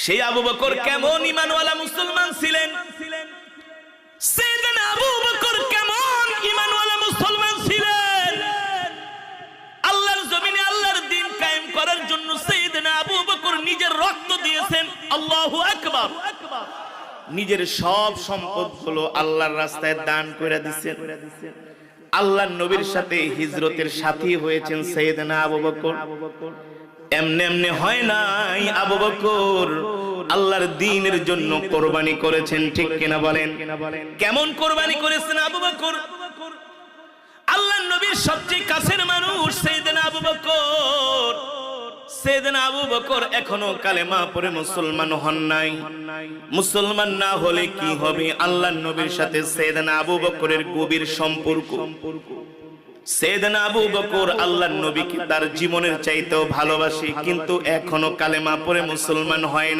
সেই আবু বকর কেমন ঈমানওয়ালা মুসলমান ছিলেন, সাইয়েদনা আবু বকর কেমন ঈমানওয়ালা মুসলমান ছিলেন। আল্লাহর জমিনে আল্লাহর দ্বীন কায়েম করার জন্য সাইয়েদনা আবু বকর নিজের রক্ত দিয়েছেন। আল্লাহু আকবার। নিজের সব সম্পদগুলো আল্লাহর রাস্তায় দান করে দিয়েছেন। আল্লাহর নবীর সাথে হিজরতের সাথী হয়েছেন সাইয়েদনা আবু বকর। এমনি এমনি হয় নাই, আবু বকর আল্লাহর দ্বীনের জন্য কোরবানি করেছেন, ঠিক কিনা বলেন? কেমন কোরবানি করেছেন আবু বকর? আল্লাহর নবীর সবচেয়ে কাছের মানুষ সাইয়েদনা আবু বকর। সাইয়েদনা আবু বকর এখনো কালেমা পড়ে মুসলমান হন নাই। মুসলমান না হলে কি হবে? আল্লাহর নবীর সাথে সাইয়েদনা আবু বকরের গভীর সম্পর্ক। সাইয়েদনা আবু বকর আল্লাহর নবীকে তার জীবনের চাইতেও ভালোবাসে, কিন্তু এখনো কালেমা পড়ে মুসলমান হয় নাই।